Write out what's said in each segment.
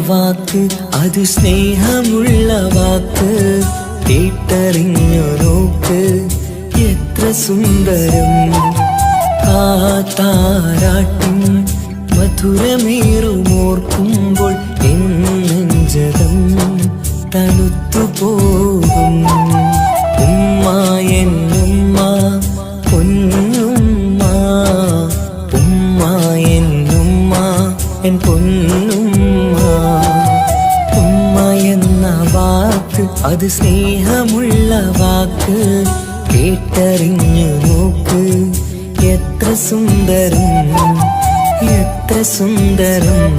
വാക്ക് അത് സ്നേഹമുള്ള വാക്ക് കേട്ടറിഞ്ഞു നോക്ക് എത്ര സുന്ദരം ആ താരാട്ടിൻ മധുരമേറുമോർക്കുമ്പോൾ എൻ നെഞ്ചകം തണുത്തുപോകും ഉമ്മ എന്നുമ്മ പൊന്നുമ്മ ഉമ്മ എന്നുമ്മ എൻ പൊന്നുമ്മ ഉമ്മ എന്ന വാക്ക് അത് സ്നേഹമുള്ള വാക്ക് കേട്ടറിഞ്ഞു നോക്ക് എത്ര സുന്ദരം എത്ര സുന്ദരം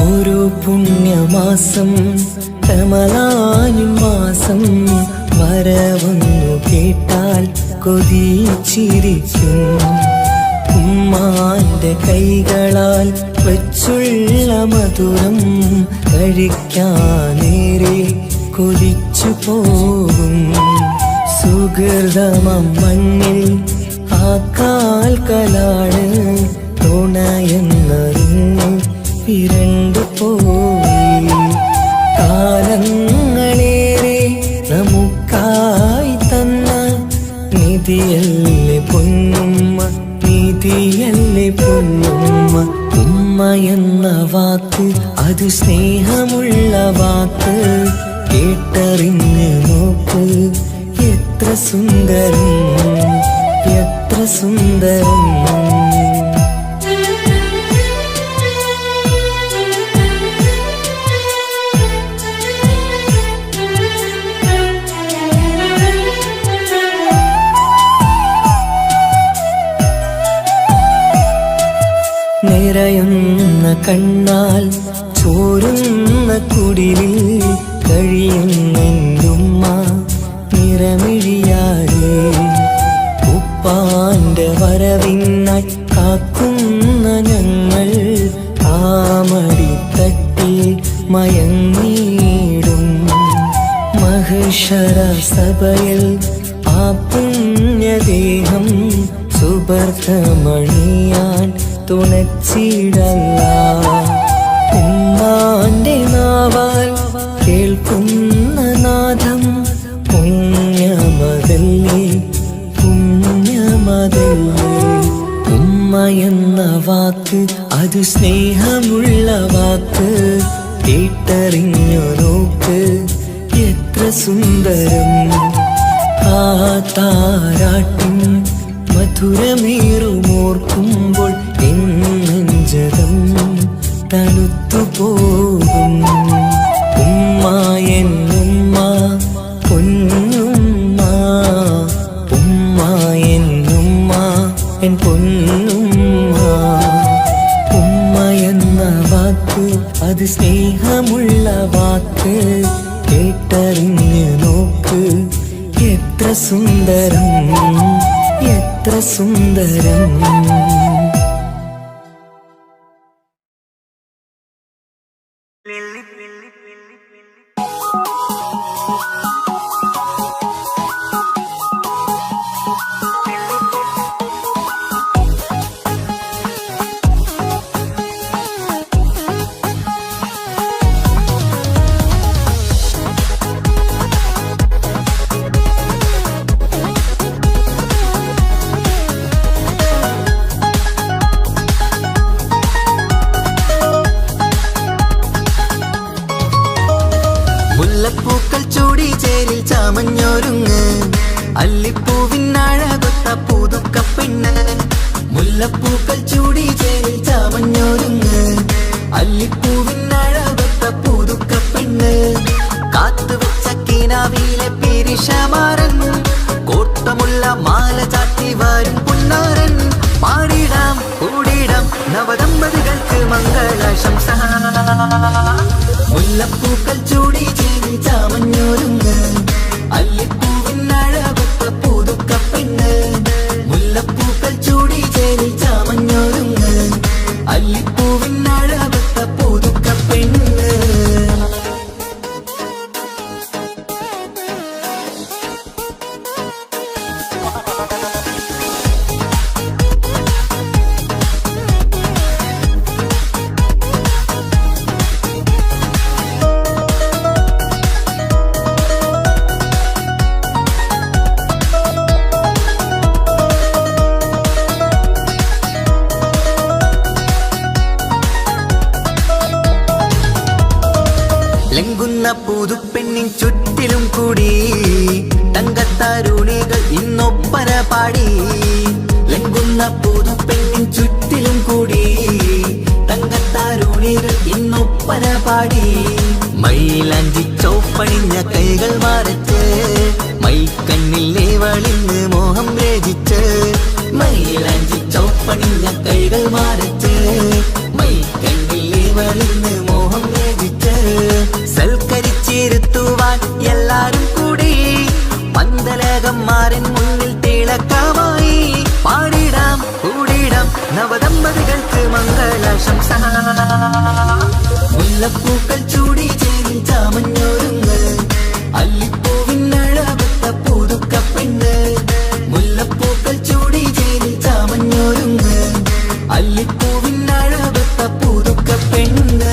ഓരോ പുണ്യമാസം റമളാൻ മാസം വരവെന്നു കേട്ടാൽ കൊതിച്ചിരിക്കും ഉമ്മാന്റെ കൈകളാൽ വെച്ചുള്ള മധുരം കഴിക്കാനേറെ കൊതിച്ചു പോകും സുഹൃതമം മണ്ണിൽ ആ കാൽക്കലാണ് തുണയെന്നറിഞ്ഞ് പിരണ്ടു പോയി കാലങ്ങളേറെ നമുക്കായി തന്ന നിധിയല്ലേ പൊന്നുമ്മ നിധിയല്ലേ പൊന്നുമ്മ ഉമ്മ എന്ന വാക്ക് അത് സ്നേഹമുള്ള വാക്ക് കേട്ടറിഞ്ഞ് നോക്ക് എത്ര സുന്ദരം എത്ര സുന്ദരം നിറയുന്ന കണ്ണാൽ ചോരുന്ന കുടിലിൽ കഴിയുന്നുമ്മ നിറമിഴിയാതെ ഉപ്പാന്റെ വരവിനായി കാക്കുന്ന ഞങ്ങൾ ആമടിത്തട്ടിൽ മയങ്ങിയിടും മഹ്ശറ സഭയിൽ ആ പുണ്യദേഹം സുബർത്തമണിയാൻ തുണച്ചിടല്ല ഉമ്മാന്റെ നാവാൽ കേൾക്കുന്ന നാദം പുണ്യമതല്ലേ പുണ്യമതല്ലേ ഉമ്മ എന്ന വാക്ക് അത് സ്നേഹമുള്ള വാക്ക് കേട്ടറിഞ്ഞു നോക്ക് എത്ര സുന്ദരം ആ താരാട്ടിൻ മധുരമേറുമോർക്കുമ്പോൾ എൻ നെഞ്ചകം തണുത്തുപോകും ഉമ്മ എന്നുമ്മ പൊന്നുമ്മ ഉമ്മ എന്നുമ്മ എൻ പൊന്നുമ്മ ഉമ്മ എന്ന വാക്ക് അത് സ്നേഹമുള്ള വാക്ക് കേട്ടറിഞ്ഞു നോക്ക് എത്ര സുന്ദരം എത്ര സുന്ദരം മുല്ലപ്പൂക്കൾ ചൂടി ചേരിൽ ചാമഞ്ഞൊരുങ്ങ് അല്ലിപ്പൂവിനഴകൊത്ത പുതുക്കപ്പെണ്ണ് മുല്ലപ്പൂക്കൾ ചൂടി ചേരിൽ ചാമഞ്ഞൊരുങ്ങ് അല്ലിപ്പൂവിനഴകൊത്ത പുതുക്കപ്പെണ്ണ് കാത്തുവെച്ച കിനാവിലെ പിരിശമാരൻ കോട്ടമുള്ള മാല ചാത്തി വരും പുന്നാരൻ പാടിടാം കൂടിടാം നവദമ്പതികൾക്ക് മംഗളാശംസ മുല്ലപ്പൂക്കൾ ചൂടി ചേരി ചാമഞ്ഞൊരുങ്ങ് അല്ലിപ്പൂവിനഴകൊത്ത പുതുക്കപ്പെണ്ണ് മുല്ലപ്പൂക്കൾ ചൂടി ചേരി ചാമഞ്ഞൊരുങ്ങ് അല്ലിപ്പൂവിനഴകൊത്ത ലംഘുന്ന പുതുപ്പെണ്ണിൻ ചുറ്റിലും കൂടി തങ്കത്തരുണികൾ ഇന്നൊപ്പന പാടി. ലംഘുന്ന പുതുപ്പെണ്ണിൻ ചുറ്റിലും കൂടി തങ്കത്തരുണികൾ ഇന്നൊപ്പന പാടി. മൈലാഞ്ചി ചോപ്പണിഞ്ഞ കൈകൾ മറച്ച് മൈക്കണ്ണിലെ വളിന്ന് മോഹം രചിച്ച്. മൈലാഞ്ചി ചോപ്പണിഞ്ഞ കൈകൾ മറച്ച് മൈക്കണ്ണിലെ വളിന്ന് മോഹം രചിച്ച്. സൽക്കരിച്ചിരുത്തുവാൻ എല്ലാരും കൂടി പന്തലകന്മാരൻ മുന്നിൽ തിളക്കമായി. പാടിടാം കൂടിടാം നവദമ്പതികൾക്ക് മംഗളാശംസ. മുല്ലപ്പൂക്കൾ ചൂടി ചേരി ചാമഞ്ഞൊരുങ്ങ് അല്ലിപ്പൂവിനഴകത്ത പുതുക്കപ്പെണ്ണ്. മുല്ലപ്പൂക്കൾ ചൂടി ചേരി ചാമഞ്ഞൊരുങ്ങ് അല്ലിപ്പൂവിനഴകത്ത പുതുക്കപ്പെണ്ണ്.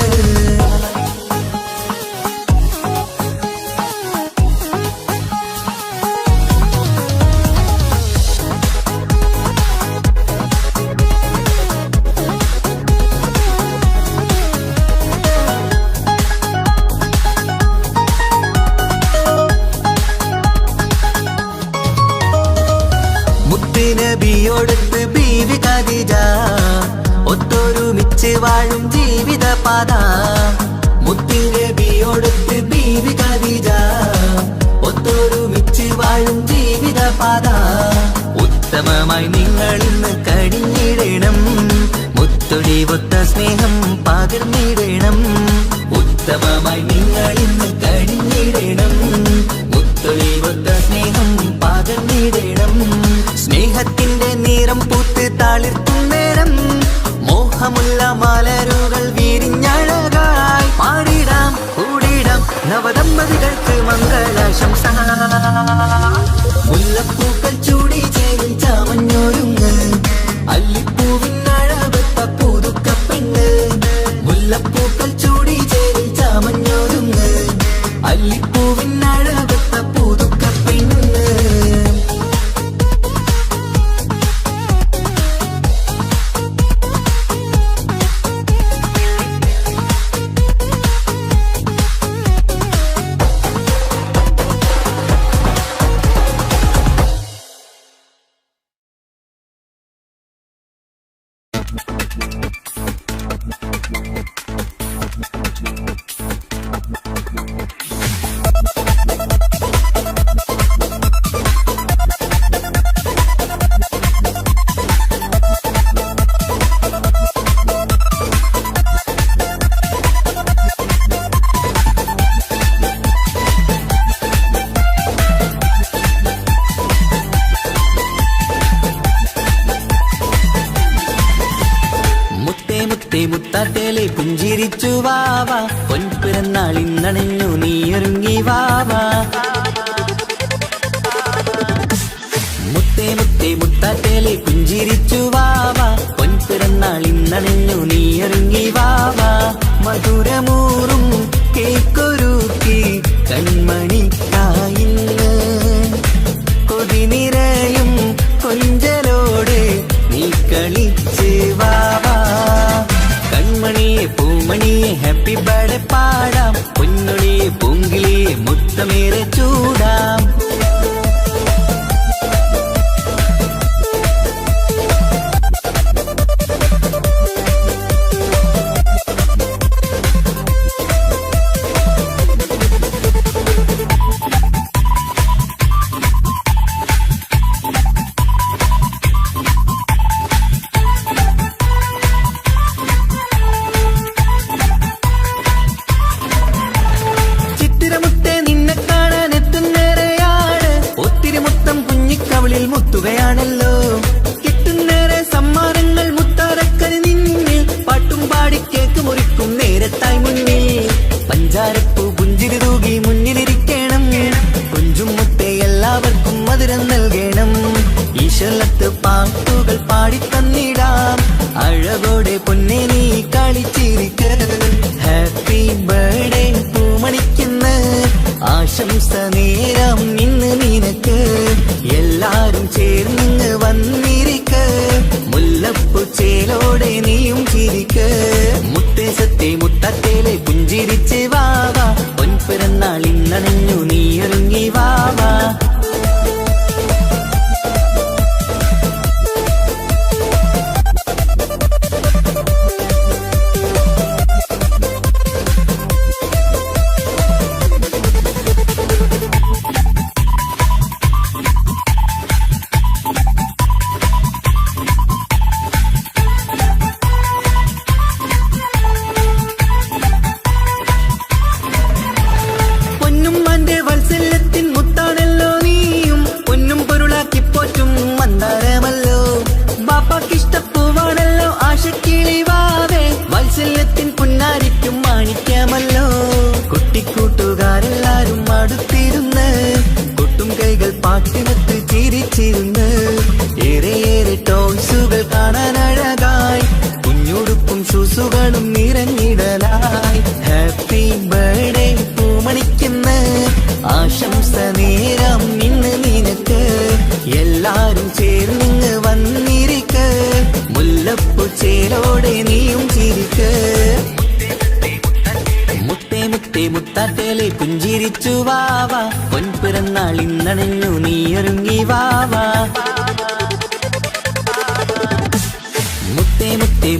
നബിയോടൊത്ത് ബീവി ഖദീജ ഒത്തൊരുമിച്ച് വാഴും ജീവിത പാത. മുത്തിൽ നബിയോടൊത്ത് ബീവി ഖദീജ ഒത്തൊരുമിച്ച് വാഴും ജീവിത പാത. ഉത്തമമായി നിങ്ങൾ ഇന്ന് കഴിഞ്ഞിടണം മുത്തൊടി ഒത്ത സ്നേഹം പകർന്നിടണം. ഉത്തമമായി നിങ്ങൾ ഇന്ന് കഴിഞ്ഞിടണം മുത്തൊടി ഒത്ത സ്നേഹം പകർന്നിടണം. സ്നേഹത്തിന്റെ നിറം പൂത്ത് താളിർത്തും നേരം മോഹമുള്ള മലരുകൾ വിരിഞ്ഞഴകായി. പാടിടാം കൂടിടാം നവദമ്പതികൾക്ക് മംഗളാശംസ. മുല്ലപ്പൂക്കൾ ചൂടി ചേരി ചാമഞ്ഞൊരുങ്ങ് അല്ലിപ്പൂവിനഴകത്ത പുതുക്കപ്പെണ്ണ്. മുല്ലപ്പൂക്കൾ ചൂടി ചേരി ചാമഞ്ഞൊരുങ്ങ് അല്ലിപ്പൂവിനഴകത്ത പുതുക്കപ്പെണ്ണ്. മുത്താട്ടേലെ പുഞ്ചിരിച്ചു വാവ പൊൻപിറന്നാളിന്നണഞ്ഞു നീയൊരുങ്ങി വാവ. മുത്തേ മുത്തേ മുത്താട്ടേലെ പുഞ്ചിരിച്ചു വാവ പൊൻപിറന്നാളിന്നണഞ്ഞു നീയൊരുങ്ങി വാവ. മധുരമൂറും കേക്കൊരുക്കി കൺമണിക്കായിന്ന് കൊതി നിറയും കൊഞ്ചലോട് നീ കളിച്ച് വാവ. കൺമണിയെ പൂമണിയെ ഹാപ്പി ബർത്ത്ഡേ പാടാം പൊന്നൊളിയെ പൂങ്കിളിയെ മുത്തമേറെ ചൂടാം. മുത്തുകയാണല്ലോ കിട്ടുന്നേരെ സമ്മാനങ്ങൾ മുത്താരക്കരി നിന്നിൽ പാട്ടും പാടി കേക്ക് മുറിക്കും നേരത്തായി മുന്നിൽ. പഞ്ചാരപ്പൂ പുഞ്ചിരി തൂകി മുന്നിലിരിക്കണം കുഞ്ചും മുത്തേ എല്ലാവർക്കും മധുരം നൽകണം. ഈശ്വരത്ത് പാട്ടുകൾ പാടിത്തന്നിടാം അഴകോടെ പൊന്നെ നീ കളിച്ചിരിക്ക. ഹാപ്പി ബർത്ത്ഡേ പൂമണിക്കുന്ന ആശംസ നേരം ഇന്ന് നിനക്ക്. എല്ലാരും ചേർന്നിങ്ങ് വന്നിരിക്ക് മുല്ലപ്പൂ ചേലോടെ നീയും ചിരിക്ക്. മുത്തേ സത്തേ മുത്തത്തേലെ പുഞ്ചിരിച്ച് വാവ പൊൻപിറന്നാൾ ഇന്നണഞ്ഞു നീയൊരുങ്ങി വാവാ. കുട്ടിക്കൂട്ടുകാരെല്ലാരും അടുത്തിരുന്ന് കൊട്ടും കൈകൾ പാട്ടിനത്ത് ചിരിച്ചിരുന്ന് ഏറെ ടോയ്സുകൾ കാണാൻ അഴകായി കുഞ്ഞുടുപ്പും ഷൂസുകളും നിറഞ്ഞിടലായി. ഹാപ്പി ബർത്ത്ഡേ പൂമണിക്കുന്ന ആശംസ നേരം ഇന്ന് നിനക്ക് എല്ലാരും ചേർന്നിങ്ങ് വന്നിരിക്ക് മുല്ലപ്പൂ ചേലോടെ നീയും ചിരിക്ക്. മുത്താട്ടേലെ പുഞ്ചിരിച്ചു വാവാ പൊൻപിറന്നാൾ ഇന്നണഞ്ഞു നീയൊരുങ്ങി വാവാ.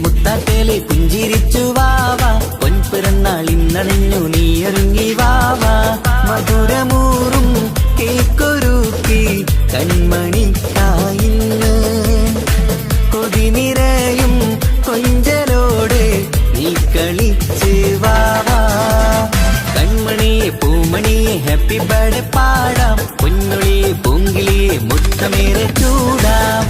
മുത്താട്ടേലെ പുഞ്ചിരിച്ചു വാവാ പൊൻപിറന്നാൾ ഇന്നണഞ്ഞു നീയൊരുങ്ങി വാവാ. മധുരമൂറും കേക്കൊരുക്കി കൺമണിക്കായിന്ന് കൊതി നിറയും കൊഞ്ചലോടെ നീ കളിച്ച് വാവാ. കൺമണിയെ പൂമണിയെ ഹാപ്പി ബർത്ത്ഡേ പാടാം പൊന്നുളിയെ പൂങ്കിളിയെ മുത്തമേറെ ചൂടാം.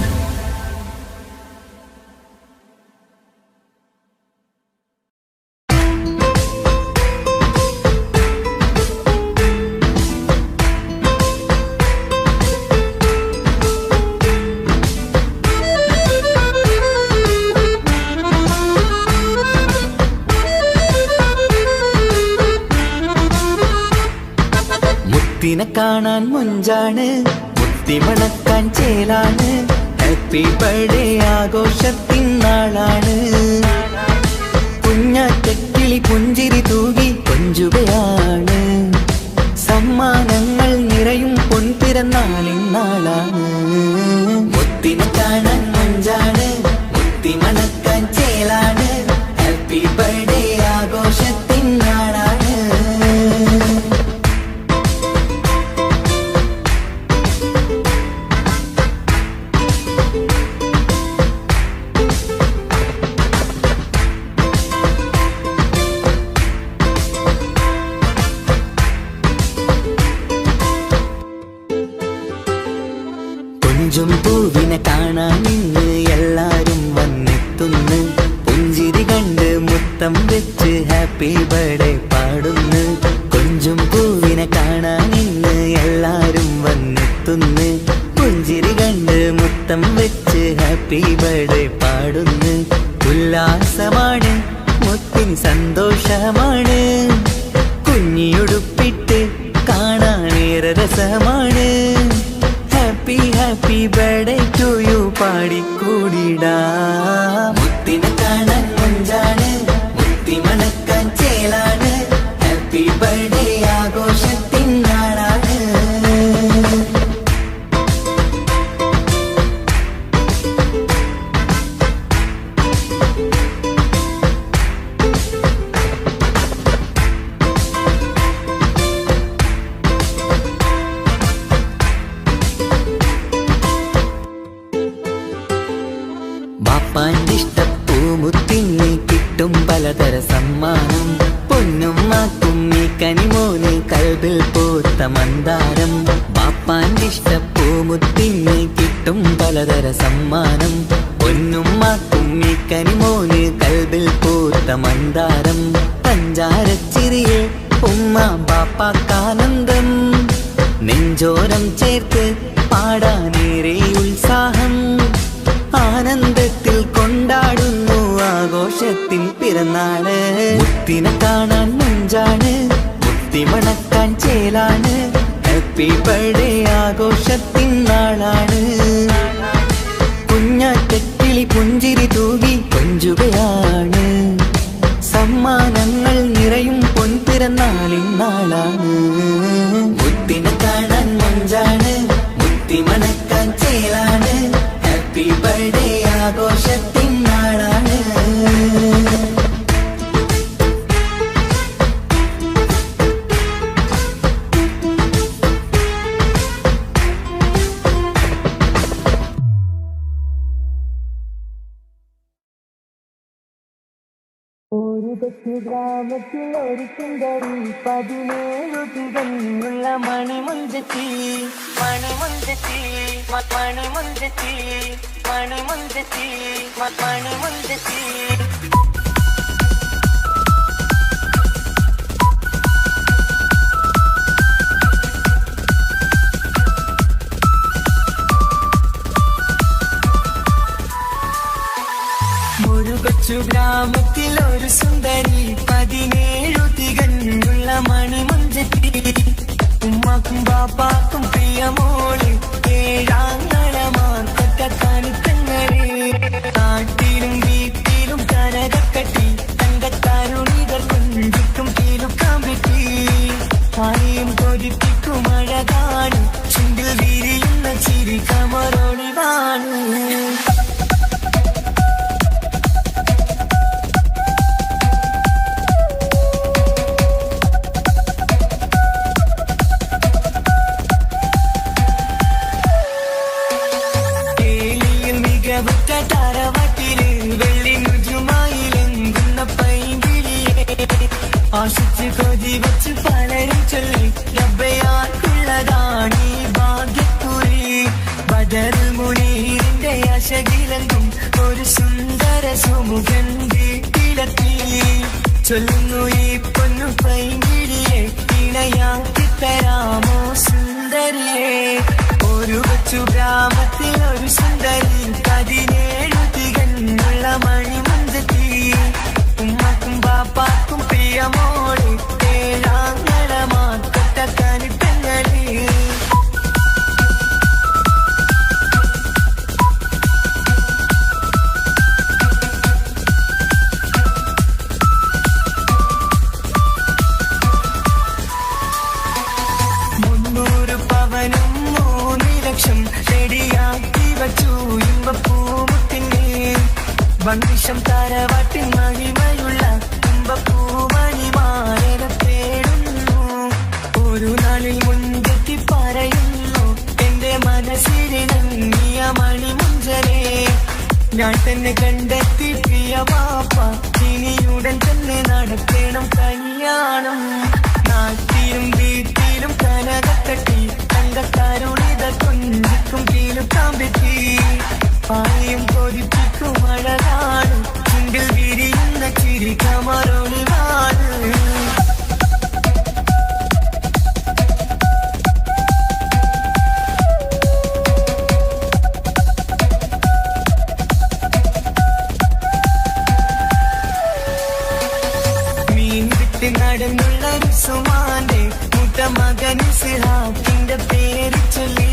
മുത്തിനെ കാണാൻ മൊഞ്ചാണ് മുത്തിമണക്കാൻ ചേലാണ് ഹാപ്പി ബർത്ത്ഡേ ആഘോഷത്തിൻ നാളാണ്. കുഞ്ഞാറ്റക്കിളി പുഞ്ചിരി തൂകി കൊഞ്ചുകയാണ് സമ്മാനങ്ങൾ നിറയും പൊൻപിറന്നാളിൻ നാളാണ്. മുത്തിനെ കാണാൻ മൊഞ്ചാണ് മുത്തിമണക്കാൻ ചേലാണ് ഹാപ്പി ബർത്ത്ഡേ ആഘോഷത്തിൻ നാളാണ്. കൊഞ്ചും പൂവിനെ കാണാൻ ഇന്ന് എല്ലാരും വന്നെത്തുന്നു പുഞ്ചിരി കണ്ട് മുത്തം വെച്ച് ഹാപ്പി ബർത്ത്ഡേ പാടുന്നു. കൊഞ്ചും പൂവിനെ കാണാൻ ഇന്ന് എല്ലാരും വന്നെത്തുന്നു പുഞ്ചിരി കണ്ട് മുത്തം വെച്ച് ഹാപ്പി ബർത്ത്ഡേ പാടുന്നു. ഉല്ലാസമാണ് മുത്തിൻ സന്തോഷമാണ് കുഞ്ഞിയുടുപ്പിട്ട് കാണാനേറെ രസമാണ്. Happy happy birthday to you പാടിക്കൂടിടാ. മുത്തിനെ കാണാൻ മൊഞ്ചാണ് മുത്തിമണക്കാൻ ചേലാണ് ഹാപ്പി ബർത്ത്ഡേ ആഘോഷത്തിൻ നാളാണ്. ബാപ്പാന്റിഷ്ടപ്പൂമുത്തിന് കിട്ടും പലതര സമ്മാനം പൊന്നുമ്മാക്കും ഈ കനിമോന് കൽബിൽ പൂത്ത മന്ദാരം. ബാപ്പാന്റിഷ്ടപ്പൂമുത്തിന് കിട്ടും പലതര സമ്മാനം പൊന്നുമ്മാക്കും ഈ കനിമോന് കൽബിൽ പൂത്ത മന്ദാരം. പഞ്ചാരച്ചിരിയെ ഉമ്മ ബാപ്പാക്കാനന്ദം നെഞ്ചോരം ചേർത്ത് പാടാനേറെ ഉത്സാഹം. ആനന്ദത്തിൽ കൊണ്ടാടുന്നു ആഘോഷത്തിൻ പിറന്നാള്. മുത്തിനെ കാണാൻ മൊഞ്ചാണ് മുത്തിമണക്കാൻ ചേലാണ് ഹാപ്പി ബർത്ത്ഡേ ആഘോഷത്തിൻ നാളാണ്. കുഞ്ഞാറ്റക്കിളി പുഞ്ചിരി തൂകി കൊഞ്ചുകയാണ് സമ്മാനങ്ങൾ നിറയും പൊൻപിറന്നാളിൻ നാളാണ്. ഗ്രാമത്തിൽ ഒരു സുന്ദരി 17 തികഞ്ഞുള്ള മണിമുഞ്ചത്തി മണിമുഞ്ചത്തി മണിമുഞ്ചത്തി മണിമുഞ്ചത്തി മണിമുഞ്ചത്തി ഒരു കൊച്ചു ഗ്രാമത്തിൽ ഒരു സുന്ദരി 17 തികഞ്ഞുള്ള മണിമുഞ്ചത്തി ഉമ്മാക്കും ബാപ്പാക്കും പ്രിയമോള് ഏഴാങ്ങളമാർക്കൊറ്റ കാണിത്തങ്ങളെ നാട്ടിലും വീട്ടിലും കനകക്കട്ടി തങ്കത്താരുണികൾ കൊഞ്ചിക്കും കീലുക്കാൻ പറ്റി ആരെയും കൊതിപ്പിക്കും അഴകാണ് ചുണ്ടിൽ വിരിയുന്ന ചിരി കമറൊളിവാണ് തറവാട്ടില് വെള്ളി മുജുമായിലെങ്കുന്ന പൈങ്കിളിയെ ആശിച്ച് കൊതി വച്ച് പലരും ചൊല്ലി റബ്ബയാർക്കുള്ളതാണ് ഈ ഭാഗ്യക്കുറി ബദറുൽ മുനീറിന്റെ അശകിലെങ്കും ഒരു സുന്ദര സുമുഖൻ വീട്ടിലെത്തി ചൊല്ലുന്നു ഈ പൊന്നു പൈങ്കിളിയെ ഇണയാക്കി തരാമോ സുന്ദരിയെ ഒരു കൊച്ചു ഗ്രാമത്തിൽ ഒരു സുന്ദരി 17 തികഞ്ഞുള്ള മണിമുഞ്ചത്തി ഉമ്മക്കും ബാപ്പാക്കും പ്രിയമോള് ഏഴാങ്ങളമാർക്കൊറ്റ കനിപ്പെങ്ങള് പവനും 3 ലക്ഷം റെഡിയാക്കി വച്ചു ഇമ്പപ്പൂമുട്ടിന് വന്നിഷം തറവാട്ടിൻ മഹിമയുള്ള ഇമ്പപ്പൂമണിമാരെ തേടുന്നു ഒരു നാളിൽ മുൻപെത്തി പറയുന്നു എന്റെ മനസ്സിലിണങ്ങിയ മണിമുഞ്ചനെ ഞാൻ തന്നെ കണ്ടെത്തി പ്രിയ പാപ്പ ഇനിയുടൻ തന്നെ നടക്കണം കല്യാണം നാട്ടിലും വീട്ടിലും കനകത്തട്ടി തങ്കത്താരുണിത കൊഞ്ചിക്കും കീലുക്കാൻ പറ്റി പായും കൊതിപ്പിക്കും അഴകാണ് ചുണ്ടിൽ വിരിയുന്ന ചിരി കമറൊളിവാണ് മീൻ വിട്ട് നടന്നുള്ള സുമാന്റെ മകൻ സിഹാക്കിന്റെ പേര് ചൊല്ലി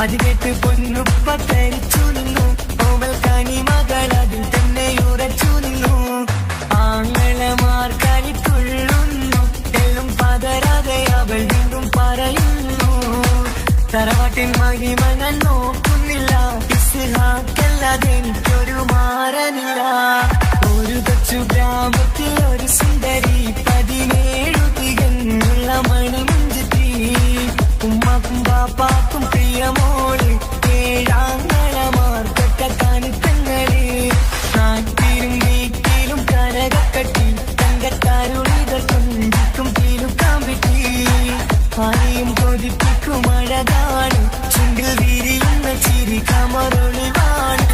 അത് കേട്ട് പൊന്നുപ്പ ധരിച്ചു നിന്നു ഓവൽ കനി മകൾ അതിൽ തന്നെ ഉറച്ചു നിന്നു ആങ്ങളമാർ കളിത്തുള്ളുന്നു എല്ലും പതരാതെ അവൾ വീണ്ടും പറയുന്നു തറവാട്ടിൻ മഹിമ ഞാൻ നോക്കുന്നില്ല ഇസ്ഹാക്കല്ലാതെ എനിക്കൊരു മാറനില്ല ഒരു കൊച്ചു ഗ്രാമത്തിൽ ഒരു സുന്ദരി 17 തികഞ്ഞുള്ള മണിമുഞ്ചത്തി ഉമ്മാക്കും ബാപ്പാക്കും പ്രിയമോള് ഏഴാങ്ങളമാർക്കൊറ്റ കാണിത്തങ്ങള് നാട്ടിലും വീട്ടിലും കനകക്കട്ടി തങ്കത്താരുണികൾ കൊഞ്ചിക്കും കീലുക്കാൻ പറ്റി ആരെയും കൊതിപ്പിക്കും അഴകാണ് ചുണ്ടിൽ വിരിയുന്ന ചിരി കമറൊളിവാണ്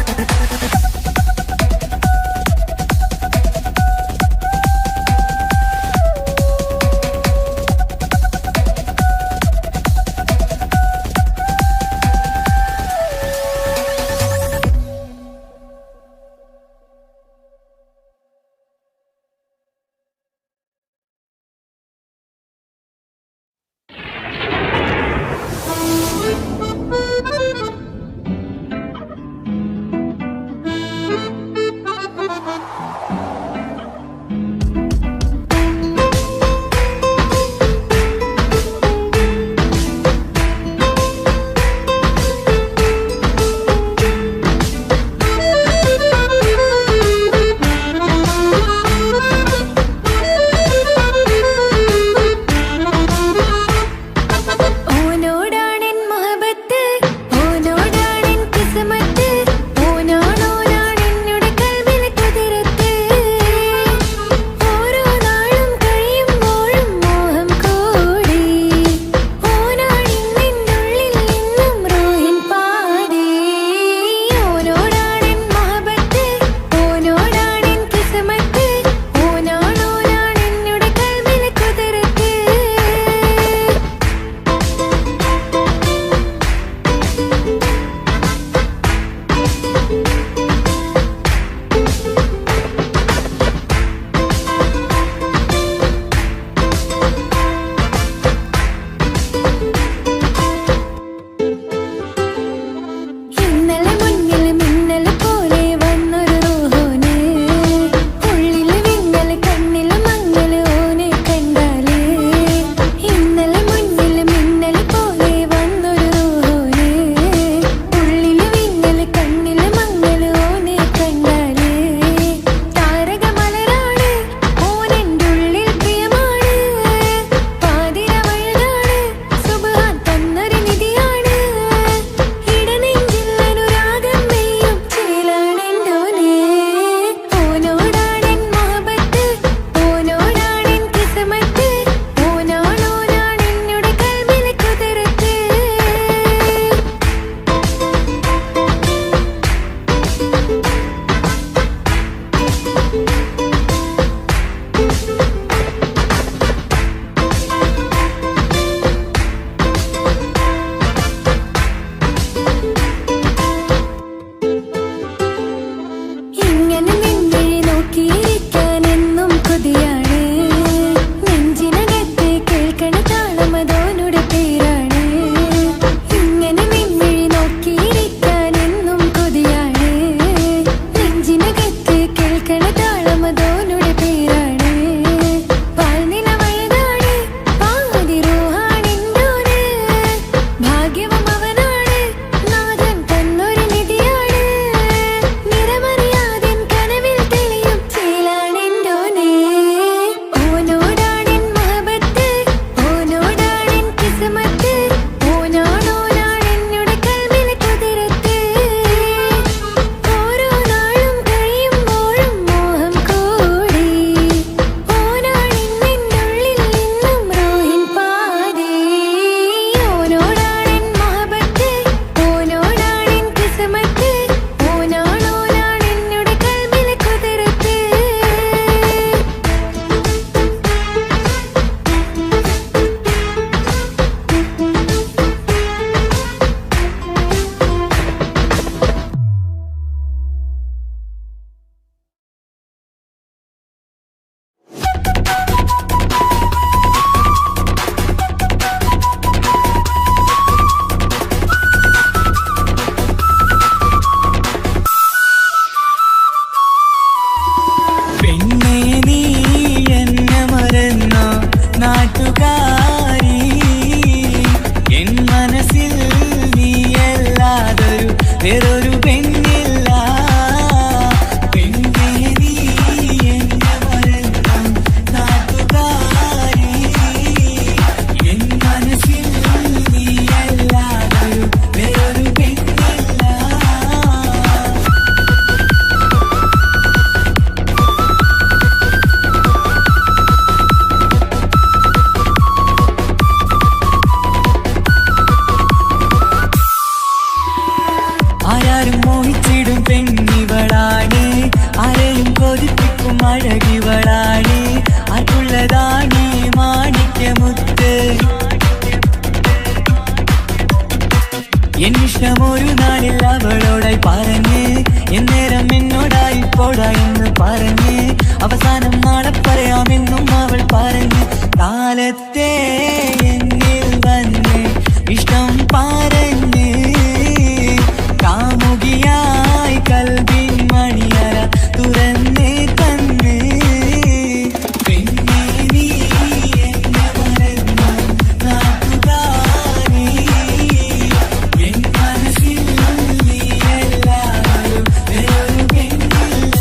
എന്നിഷ്ടം ഒരു നാളിൽ അവളോടായി പറഞ്ഞ് എന്നേരം എന്നോടായി പോടാ എന്ന് പറഞ്ഞ് അവസാനം നാളെ പറയാമെന്നും അവൾ പറഞ്ഞ് കാലത്തെ എന്നിൽ വന്ന് ഇഷ്ടം പറഞ്ഞ് കാമുകിയായി കൽവിൻ മണിയറ തുറന്ന് തന്ന് പിന്നെ നീ എന്നെ മറന്നു നാട്ടുകാരി എൻ മനസ്സിൽ നീ എല്ലാവരും വേറൊരു പെണ്ണില്ല.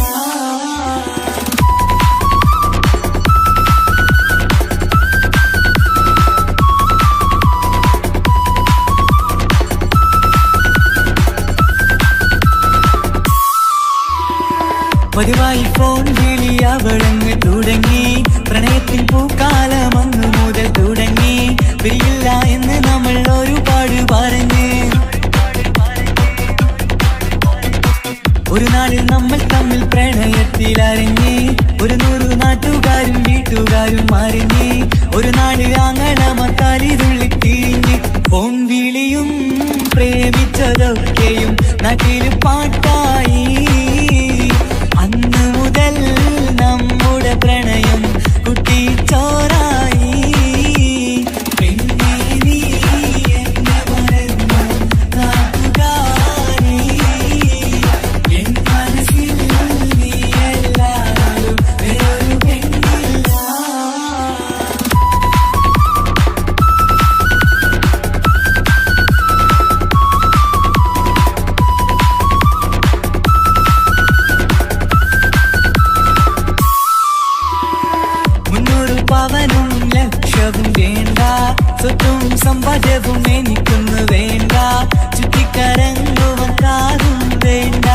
പതിവായി ഫോൺ വിളി അവളങ്ങ് തുടങ്ങി പ്രണയത്തിൻ പൂക്കാലം അന്ന് മുതൽ തുടങ്ങി പിരിയില്ല എന്ന് നമ്മൾ ഒരുപാട് പറഞ്ഞ് ഒരു നാളിൽ നമ്മൾ തമ്മിൽ പ്രണയത്തിൽ അറിഞ്ഞ് 100 നാട്ടുകാരും വീട്ടുകാരും അറിഞ്ഞ് ഒരു നാളിൽ ആങ്ങളമക്കാലിതുള്ളി തിരിഞ്ഞ് ഫോൺ വിളിയും പ്രേമിച്ചതൊക്കെയും നാട്ടിൽ പാട്ടായി അന്ന് മുതൽ നമ്മുടെ പ്രണയം കുട്ടിച്ചോറായി പിന്നെ നീ എന്നെ മറന്നു നാട്ടുകാരി എൻ മനസ്സിൽ നീ എല്ലാവരും വേറൊരു പെണ്ണില്ല. പവനും ലക്ഷവും വേണ്ട സ്വത്തും സമ്പാദ്യവും എനിക്കൊന്നു വേണ്ട ചുറ്റിക്കറങ്ങുവാൻ കാറും വേണ്ട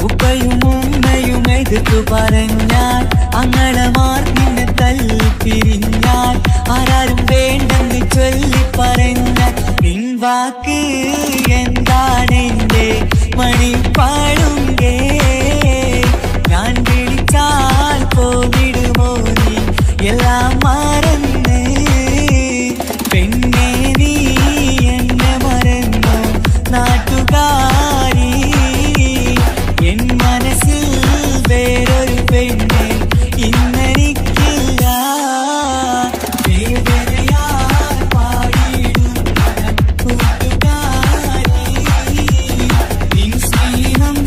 ഉപ്പയും ഉമ്മയും എതിർത്തു പറഞ്ഞാൽ അങ്ങളമാർ നിന്നെ തല്ലി പിരിഞ്ഞാൽ ആരാരും വേണ്ടെന്ന് ചൊല്ലി പറഞ്ഞാൽ പിൻവാക്ക് എന്താണെന്റെ മണിപ്പാടുങ്കേ ഞാൻ വിളിച്ചാൽ പോവിടുമോ നീ എല്ലാം മറന്ന് പെണ്ണെ നീ എന്നെ മറന്നു നാട്ടുകാരി എൻ മനസ്സിൽ വേറൊരു പെണ്ണ് ഇന്നെനിക്കില്ല വേദനയാൽ പാടിയിടുന്ന കൂട്ടുകാരി നിൻ സ്നേഹം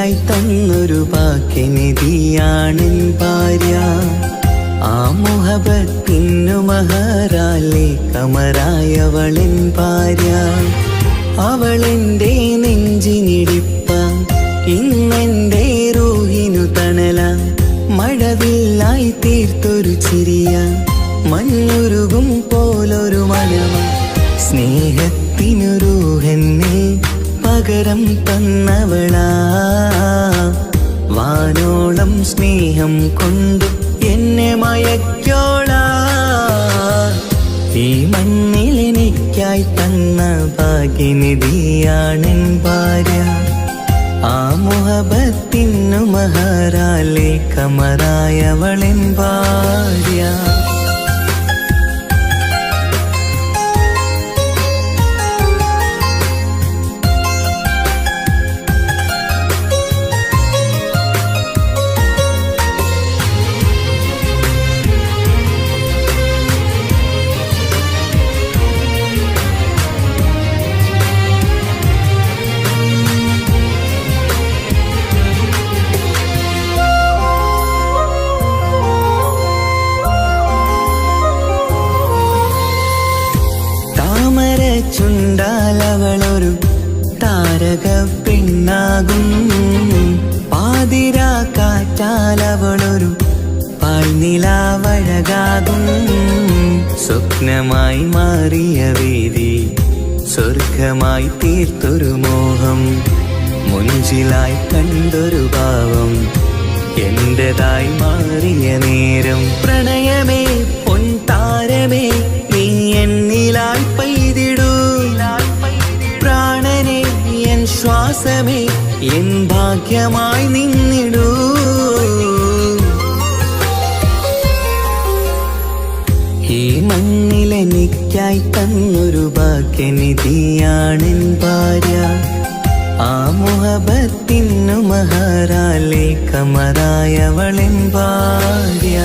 എനിക്കായി തന്നൊരു ഭാഗ്യനിധിയാണെൻ ഭാര്യ. ആ മുഹബത്തിനു മഹറാലെ കമറായവളെൻ ഭാര്യ. അവളെന്റെ നെഞ്ചിനിടിപ്പ, ഇന്നെന്റെ റൂഹിനു തണല. മഴവില്ലായി തീർത്തൊരു ചിരിയ, മഞ്ഞുരുകും പോലൊരു മനമ. സ്നേഹത്തിനു റൂഹെന്നെ പകരം തന്നവളാ. വാനോളം സ്നേഹം കൊണ്ടു എന്നെ മയക്കോളാ. ഈ മണ്ണിൽ എനിക്കായി തന്ന ഭാഗ്യനിധിയാണെൻ ഭാര്യ. ആ മുഹബത്തിനു മഹറാലെ കമറായവളെൻ ഭാര്യ. ചുണ്ടാലവളൊരു താരക പെണ്ണാകും. പാതിരാ കാറ്റാലവളൊരു പാൽനിലാവഴകാകും. സ്വപ്നമായി മാറിയ വേദി സ്വർഗമായി തീർത്തൊരു മോഹം. മുഞ്ചിലായി കണ്ടൊരു ഭാവം എന്റേതായി മാറിയ നേരം. പ്രണയമേ പൊൻതാരമേ നീ എന്നിലായി പെയ്തിടൂ. പ്രാണനെ എൻ ശ്വാസമേ എൻ ഭാഗ്യമായി നിന്നിടൂ. ഈ മണ്ണിലെനിക്കായി തന്നൊരു ഭാഗ്യനിധിയാണെൻ ഭാര്യ. ആ മുഹബത്തിനു മഹറാലെ കമറായവളെൻ ഭാര്യ.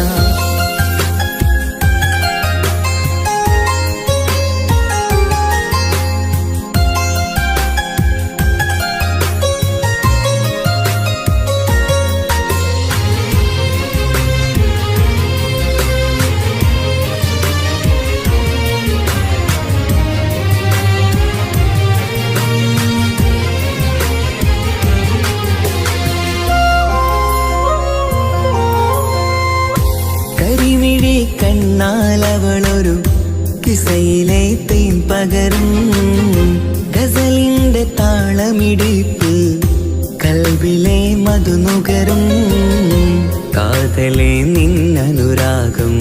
കണ്ണാലവളൊരു കിസയിലെ തേൻ പകരും. ഗസലിന്റെ താളമിടിപ്പ് കൽബിലെ മധുനുകരും. കാതലെ നിന്നനുരാഗം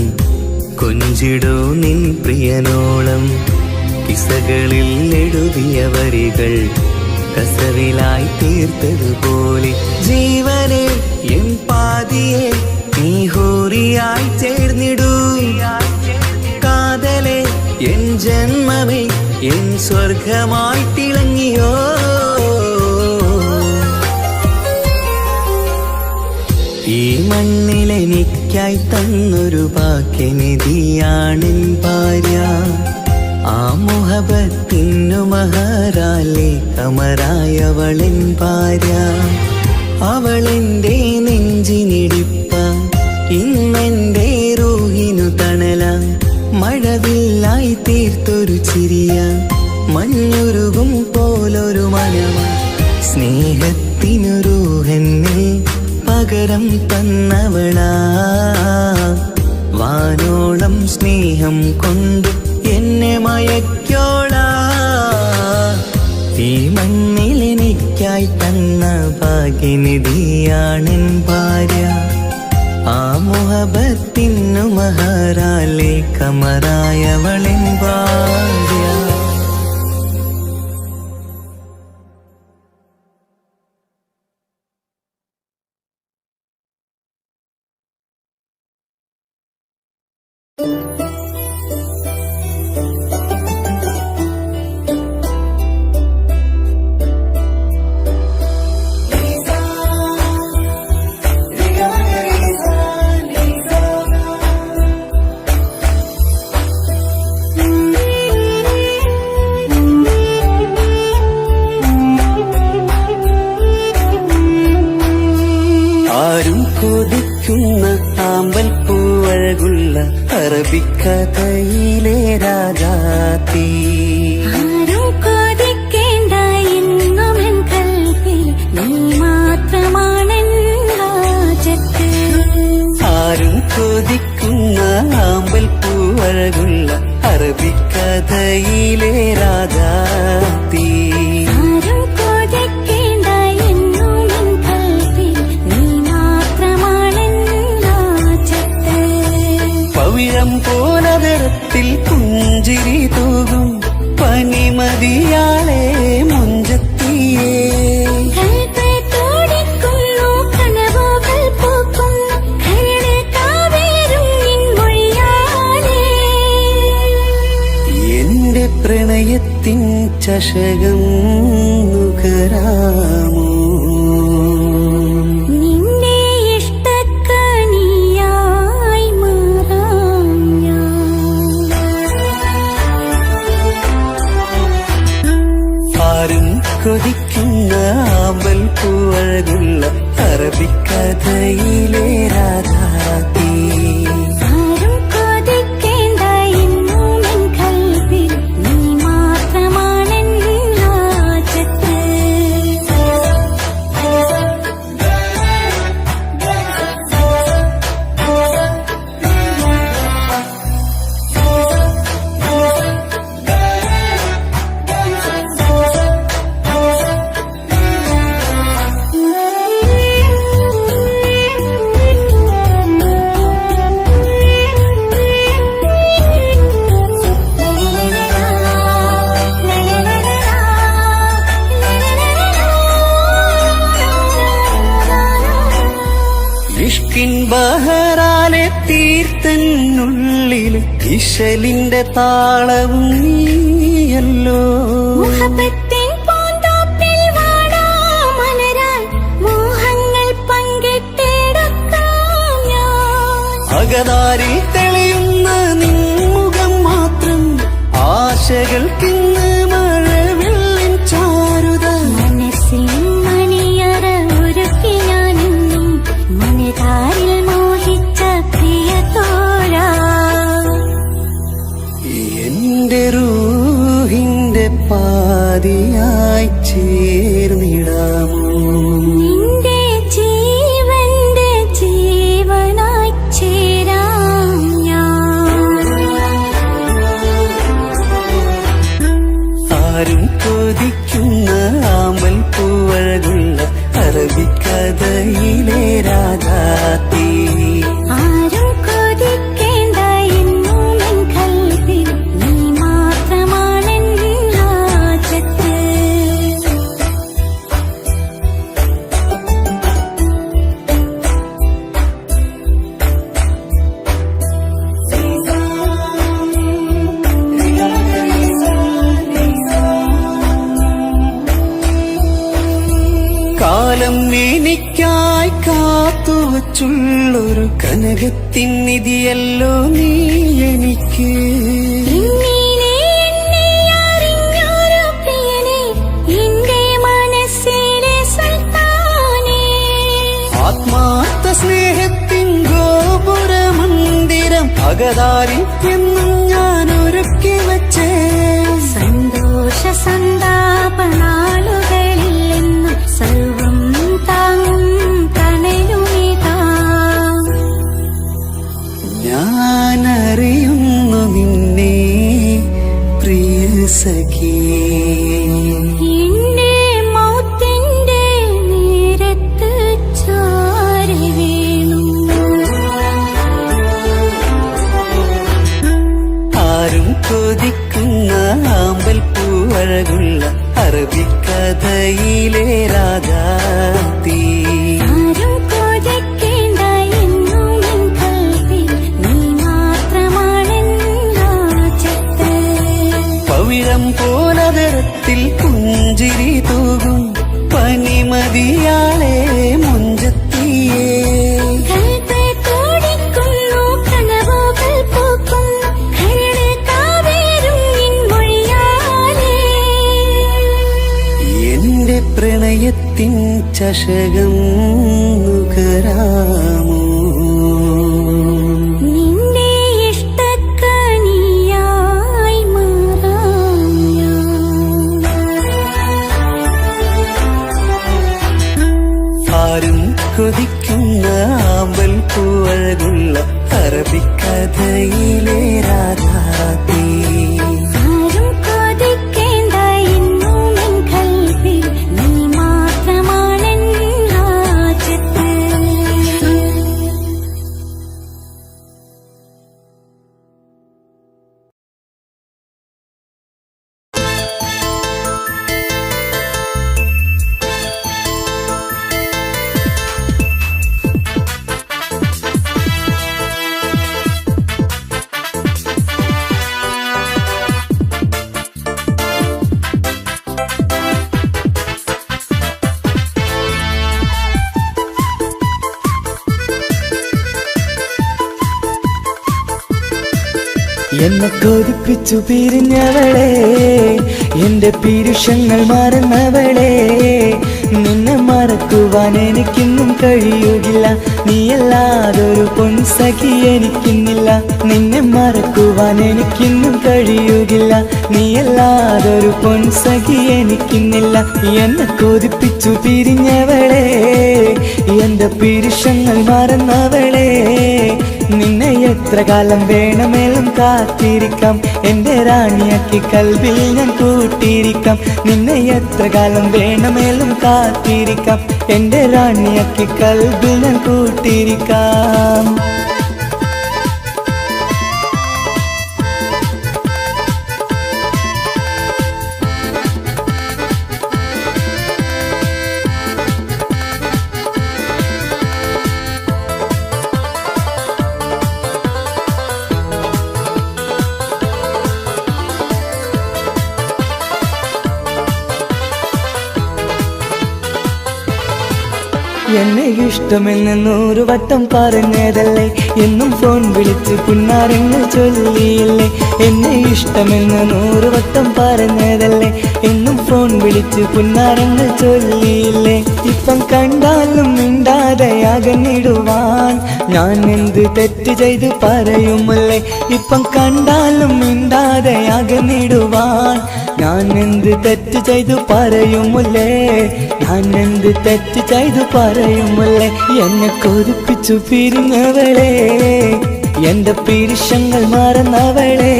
കൊഞ്ചിടൂ നിൻ പ്രിയനോളം. കിസകളിൽ എഴുതിയ വരികൾ കസവിലായി തീർത്തതുപോലെ. ജീവനെ എൻ പാതിയെ നീ ഹൂറിയായി ചേർന്നിടൂ. കാതലെ എൻ ജന്മമേ എൻ സ്വർഗമായി തിളങ്ങിയോ. ഈ മണ്ണിലെനിക്കായി തന്നൊരു ഭാഗ്യനിധിയാണെൻ ഭാര്യ. ആ മുഹബത്തിനു മഹറാലെ കമറായവളെൻ ഭാര്യ. അവളെന്റെ നെഞ്ചിനിടിപ്പ, ഇന്നെന്റെ റൂഹിനു തണല. മഴവില്ലായി തീർത്തൊരു ചിരിയ, മഞ്ഞുരുകും പോലൊരു മനമ. സ്നേഹത്തിനു റൂഹെന്നെ പകരം തന്നവളാ. വാനോളം സ്നേഹം കൊണ്ടു എന്നെ മയക്കോളാ. ഈ മണ്ണിലെനിക്കായി തന്ന ഭാഗ്യനിധിയാണെൻ ഭാര്യ. ആ മുഹബത്തിനു മഹറാലെ കമറായവളെൻ ഭാര്യ. കൊതിക്കുന്ന ആമ്പൽ പൂവഴകുള്ള അറബിക്കഥയിലെ രാജാത്തി. ആരും കൊതിക്കേണ്ട എന്നുമെൻ കൽവിൽ നീ മാത്രമാണെൻ ഹാജത്ത്. ആരും കൊതിക്കുന്ന ആമ്പൽ പൂവഴകുള്ള അറബിക്കഥയിലെ രാജാത്തി. ആരും കൊതിക്കേണ്ട എന്നുമെൻ കൽവിൽ നീ മാത്രമാണെൻ ഹാജത്ത്. പവിഴം പോലതരത്തിൽ പുഞ്ചിരി തൂകും പനിമതിയാളെ മുഞ്ചത്തിയേ. കൽബ് തുടിക്കുന്നു കനവുകൾ പൂക്കും കരള് കാവേരും നിൻ മൊഴിയാലേ. എന്റെ പ്രണയത്തിൻ ചഷകം നുകരാമോ? നിന്നെ ഇഷ്ടക്കനിയായി മാറാം ഞാൻ. ആരും കൊതിക്കുന്ന ആമ്പൽ പൂവഴകുള്ള അറബിക്കഥയിലെ രാജാത്തി. ആരും കൊതിക്കേണ്ട എന്നുമെൻ കൽവിൽ നീ മാത്രമാണെൻ ഹാജത്ത്. ഇഷ്കിൻ ബഹറാലെ തീർത്തന്നുള്ളിൽ ഇശലിന്റെ താളവും നീയല്ലോ. മുഹബത്തിൻ പൂന്തോപ്പിൽ വാടാമലരായി മോഹങ്ങൾ പങ്കിട്ടെടുക്കാം ഞാൻ. അകതാരിൽ തെളിയുന്ന നിൻമുഖം മാത്രം ആശകൾക്കിന്ന് മഴവില്ലിൻ ചാരുത. മനസ്സിൽ മണിയറ ഒരുക്കി ഞാനെന്നും മനതാരിൽ മോഹിച്ച പ്രിയ തോരാ. എന്റെ റൂഹിന്റെ പാതിയായി ചേർന്നിടാമോ? നിന്റെ ജീവന്റെ ജീവനായി ചേരാം ഞാൻ. ആരും കൊതിക്കുന്ന ആമ്പൽ പൂവഴകുള്ള അറബിക്കഥയിലെ രാജാത്തി. ആരും കൊതിക്കേണ്ട എന്നുമെൻ കൽവിൽ നീ മാത്രമാണെൻ ഹാജത്ത്. കാലം എനിക്കായി കാത്തുവച്ചുള്ളൊരു കനകത്തിൻ നിധിയല്ലോ നീ എനിക്ക്. ഇന്നീനെ എന്നെ അറിഞ്ഞൊരു പ്രിയനെ എന്റെ മനസ്സിലെ സുൽത്താനേ. ആത്മാർത്ഥ സ്നേഹത്തിൻ ഗോപുര മന്ദിരം അകതാരിൽ എന്നും ഞാൻ ഒരുക്കി വച്ചേ. സന്തോഷ സന്താപനാളുകളിൽ എന്നും സർവം താങ്ങും തണലുമിതാ. ഞാനറിയുന്നു നിന്നെ പ്രിയ സഖി. എന്റെ മൗത്തിന്റെ നേരത്ത് ചാരി വീണു. ആരും കൊതിക്കുന്ന ആമ്പൽ പൂവഴകുള്ള അറബിക്കഥയിലെ രാജാത്തി. ആരും കൊതിക്കേണ്ട എന്നുമെൻ കൽവിൽ നീ മാത്രമാണെൻ ഹാജത്ത്. പവിഴം പോലതരത്തിൽ പുഞ്ചിരി തൂകും പനിമതിയാളെ മുഞ്ചത്തിയേ. കൽബ് തുടിക്കുന്നു കനവുകൾ പൂക്കും കരള് കാവേരും നിൻ മൊഴിയാലേ. എന്റെ പ്രണയത്തിൻ ചഷകം നുകരാമോ? അറബിക്കഥയിലെ രാധാതി. ആരും കൊതിക്കേണ്ട ഇന്നും എൻ കൽവിൽ നീ മാത്രമാണെൻ ഹാജത്ത്. എന്നെ കൊതിപ്പിച്ചു പിരിഞ്ഞവളെ, എന്റെ പീരുഷങ്ങൾ മറന്നവളെ, നിന്നെ മറക്കുവാൻ എനിക്കിന്നും കഴിയുകില്ല. നീയല്ലാതൊരു പൊൻസഖി എനിക്കിന്നില്ല. നിന്നെ മറക്കുവാൻ എനിക്കിന്നും കഴിയുകില്ല. നീയല്ലാതൊരു പൊൻസഖി എനിക്കിന്നില്ല. എന്നെ കൊതിപ്പിച്ചു പിരിഞ്ഞവളെ, എന്റെ പീരുഷങ്ങൾ മറന്നവളെ, നിന്നെ എത്ര കാലം വേണമെങ്കിലും കാത്തിരിക്കാം. എന്റെ റാണിയാക്കി കൽവിൽ ഞാൻ കൂട്ടിയിരിക്കാം. നിന്നെ എത്ര കാലം വേണമെങ്കിലും കാത്തിരിക്കാം. എന്റെ റാണിയാക്കി കൽവിൽ ഞാൻ കൂട്ടിയിരിക്കാം. എന്നെ ഇഷ്ടമെന്ന് 100 വട്ടം പറഞ്ഞതല്ലേ, എന്നും ഫോൺ വിളിച്ച് പുന്നാരങ്ങൾ ചൊല്ലിയില്ലേ. എന്നെ ഇഷ്ടമെന്ന് 100 വട്ടം പറഞ്ഞതല്ലേ, എന്നും ഫോൺ വിളിച്ച് പുന്നാരങ്ങൾ ചൊല്ലിയില്ലേ. ഇപ്പം കണ്ടാലും മിണ്ടാതെ അകന്നിടുവാൻ ഞാൻ എന്ത് തെറ്റ് ചെയ്ത് പറയുമല്ലേ. ഇപ്പം കണ്ടാലും മിണ്ടാതെ അകന്നിടുവാൻ ഞാൻ എന്ത് തെറ്റ് ചെയ്തു പറയുമല്ലേ. ഞാൻ എന്ത് തെറ്റ് ചെയ്തു പറയുമല്ലേ. എന്നെ കൊതിപ്പിച്ചു പിരിഞ്ഞവളെ, എന്റെ പീരുഷങ്ങൾ മറന്നവളെ,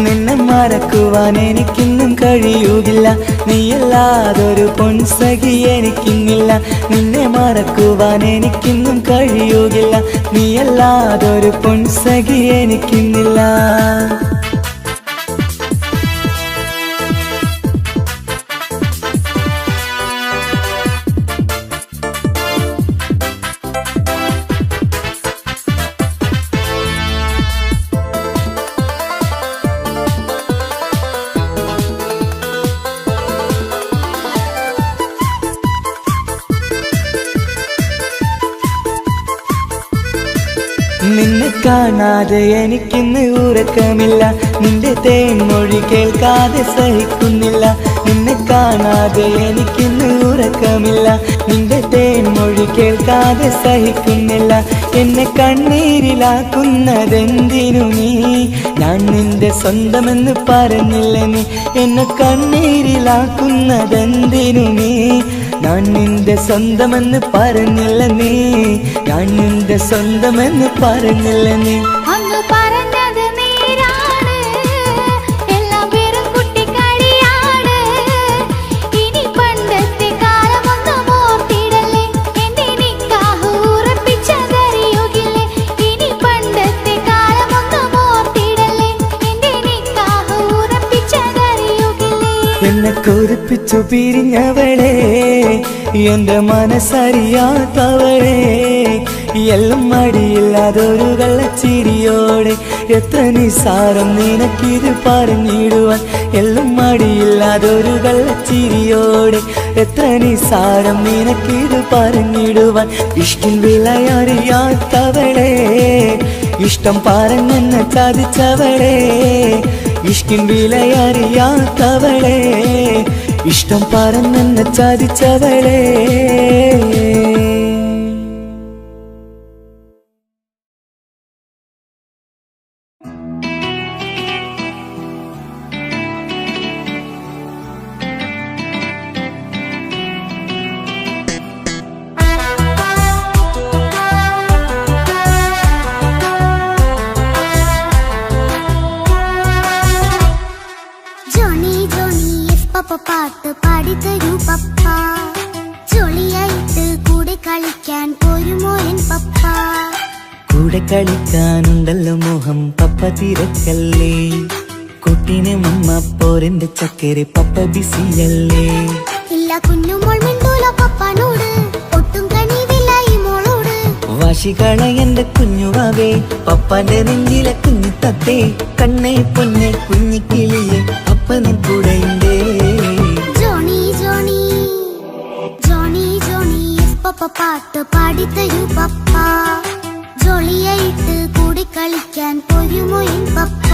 നിന്നെ മറക്കുവാൻ എനിക്കിന്നും കഴിയുകില്ല. നീയല്ലാതൊരു പൊൻസഖി എനിക്കിന്നില്ല. നിന്നെ മറക്കുവാൻ എനിക്കിന്നും കഴിയുകില്ല. നീയല്ലാതൊരു പൊൻസഖി എനിക്കിന്നില്ല. നിന്നെ കാണാതെ എനിക്കിന്ന് ഉറക്കമില്ല. നിന്റെ തേൻമൊഴി കേൾക്കാതെ സഹിക്കുന്നില്ല. നിന്നെ കാണാതെ എനിക്കിന്ന് ഉറക്കമില്ല. നിന്റെ തേൻമൊഴി കേൾക്കാതെ സഹിക്കുന്നില്ല. എന്നെ കണ്ണീരിലാക്കുന്നതെന്തിനു നീ? ഞാൻ നിന്റെ സ്വന്തമെന്ന് പറഞ്ഞില്ല നീ. എന്നെ കണ്ണീരിലാക്കുന്നതെന്തിനു നീ? ഞാൻ നിന്റെ സ്വന്തമെന്ന് പറഞ്ഞില്ല നീ. ഞാൻ നിന്റെ സ്വന്തമെന്ന് പറഞ്ഞില്ല നീ. അന്ന് പറഞ്ഞത് നേരാണ്, എല്ലാം വെറും കുട്ടിക്കളിയാണ്. ഇനി പണ്ടത്തെ കാലമൊന്നും ഓർത്തിടല്ലേ, എന്റെ നിക്കാഹ് ഉറപ്പിച്ചതറിയുകില്ലേ. ഇനി പണ്ടത്തെ കാലമൊന്നും ഓർത്തിടല്ലേ, എന്റെ നിക്കാഹ് ഉറപ്പിച്ചതറിയുകില്ലേ. എന്നെ കൊതിപ്പിച്ചു പിരിഞ്ഞവളെ, എന്റെ മനസ്സറിയാത്തവളെ, എല്ലാം മടിയില്ലാതൊരു കള്ളച്ചിരിയോടെ. എത്ര നിസാരം നിനക്കിത് പറഞ്ഞിടുവാൻ. എല്ലാം മടിയില്ലാതൊരു കള്ളച്ചിരിയോടെ. എത്ര നിസാരം നിനക്കിത് പറഞ്ഞിടുവാൻ. ഇഷ്കിൻ വിലയറിയാത്തവളെ, ഇഷ്ടം പറഞ്ഞെന്നെ ചതിച്ചവളെ. ഇഷ്കിൻ വിലയറിയാത്തവളെ, ഇഷ്ടം പറഞ്ഞെന്നെ ചതിച്ചവളെ. കൂടെ കളിക്കാനുണ്ടല്ലോ മോഹം പപ്പ തിരക്കല്ലേ കുട്ടീനെ മമ്മ പോരന്റെ ചക്കരെ പപ്പ ബിസിയല്ലേ ഇല്ല കുഞ്ഞുമോൾ മിണ്ടൂല പപ്പാനോട് ഒട്ടും കണിവില്ല ഈ മോളോട് വാശികള എന്റെ കുഞ്ഞുവാവേ പപ്പാന്റെ നെഞ്ചിലെ കുഞ്ഞു തത്തേ കണ്ണേ പൊന്നെ കുഞ്ഞിക്കിളിയെ അപ്പനും കൂടെയുണ്ടേ ജോണി ജോണി ജോണി ജോണി പപ്പ പാട്ട് പാടിത്തരൂ പപ്പ ജോളിയായിട്ട് കൂടി കളിക്കാൻ പോരുമോ എൻ പപ്പ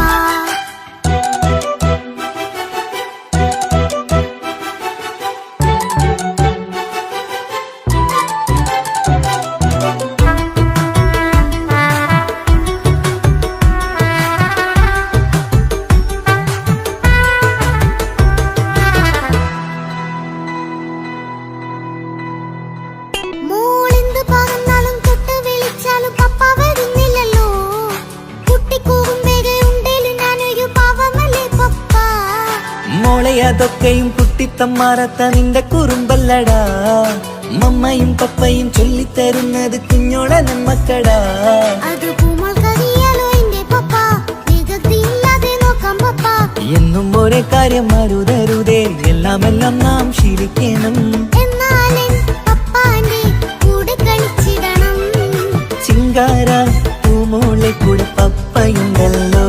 അതൊക്കെയും കുട്ടിത്തമ്മാറത്ത നിന്റെ കുറുമ്പല്ലടാ മമ്മയും പപ്പയും ചൊല്ലിത്തരുന്നത് കുഞ്ഞോളെ നമ്മക്കടാ എന്നും ഒരേ കാര്യം മരുതരുതേ എല്ലാമെല്ലാം നാം ശീലിക്കണം ചിങ്കാര പൂമോളെ കൂടെ പപ്പയുണ്ടല്ലോ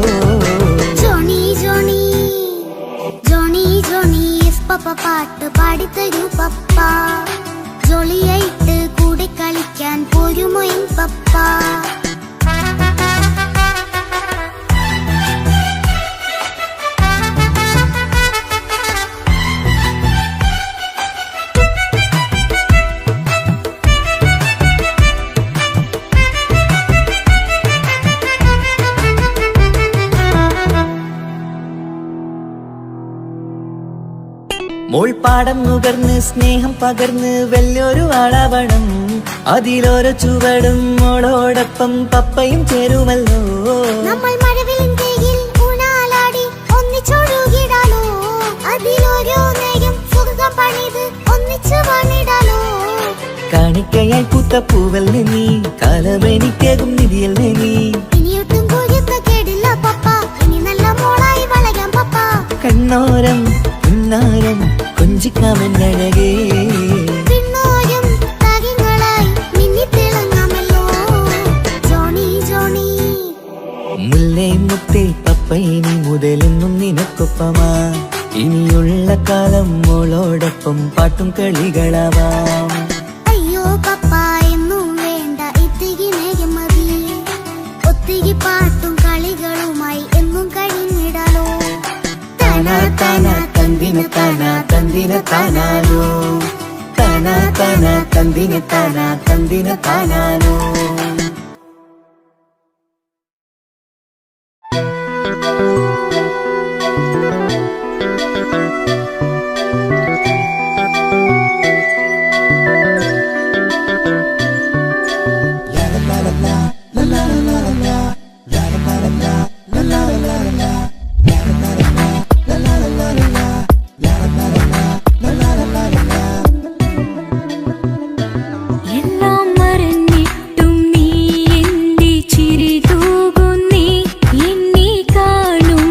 പപ്പ പാട്ട് പാടിത്തരൂ പപ്പ ജോളിയായിട്ട് കൂടെ കളിക്കാൻ പോരുമോ എൻ പപ്പ മോൾ പാടം നുകർന്ന് സ്നേഹം പകർന്ന് വലിയൊരു ആളാവണം അതിലോരോ ചുവടും മോളോടൊപ്പം പപ്പയും ചേരുമല്ലോ നമ്മൾ മഴവിലിൻ കീഴിൽ ഊഞ്ഞാലാടി ഒന്നിച്ചൊഴുകിടാലോ അതിലോരോ നേരം സുഖം പണിത് ഒന്നിച്ചു പണിടാലോ കാണിക്കയായി പൂത്ത പൂവൽ നീ കാലമെനിക്കേകും നിധിയൽ നീ ഇനിയൊട്ടും കുരുത്ത കേടില്ല പപ്പ ഇനി നല്ല മോളായി വളരാം പപ്പ കണ്ണോരം പിന്നാരം കൊഞ്ചിക്കാമെന്നഴകേ പിന്നോരം താരങ്ങളായി മിന്നിത്തിളങ്ങാമല്ലോ ജോണി ജോണി മുല്ലേ മുത്തേ പപ്പയിനി മുതലെന്നും നിനക്കൊപ്പമാ ഇനിയുള്ള കാലം മോളോടൊപ്പം പാട്ടും കളികളാവാം അയ്യോ പപ്പ എന്നും വേണ്ട ഇത്തിരി നേരം മതി ഒത്തിരി പാട്ടും കളികളുമായി എന്നും കഴിഞ്ഞിടാലോ താനാ താനാ തന്തിന താനാ തന്തിന താനാലോ താനാ താനാ തന്തിന താനാ തന്തിന താനാലോ എല്ലാം മറന്നിട്ടും നീ എന്റെ ചിരി തൂകുന്നേ എന്നെ കാണും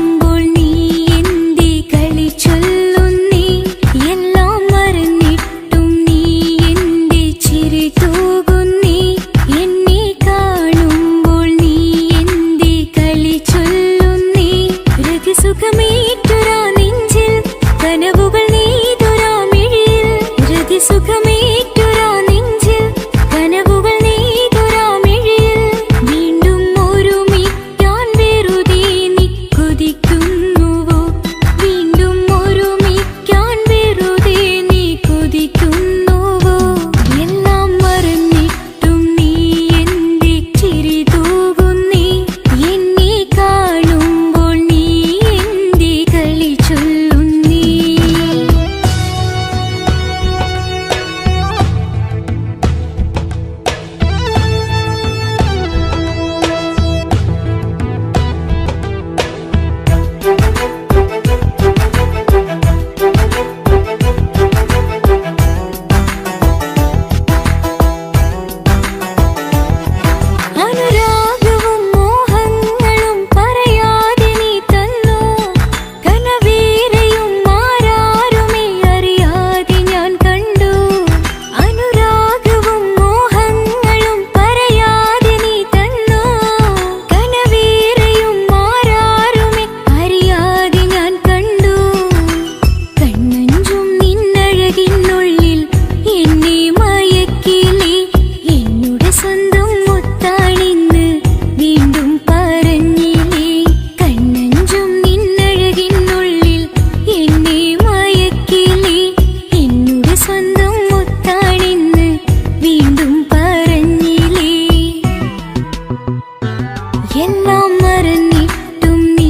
എല്ലാം മറന്നിട്ടും നീ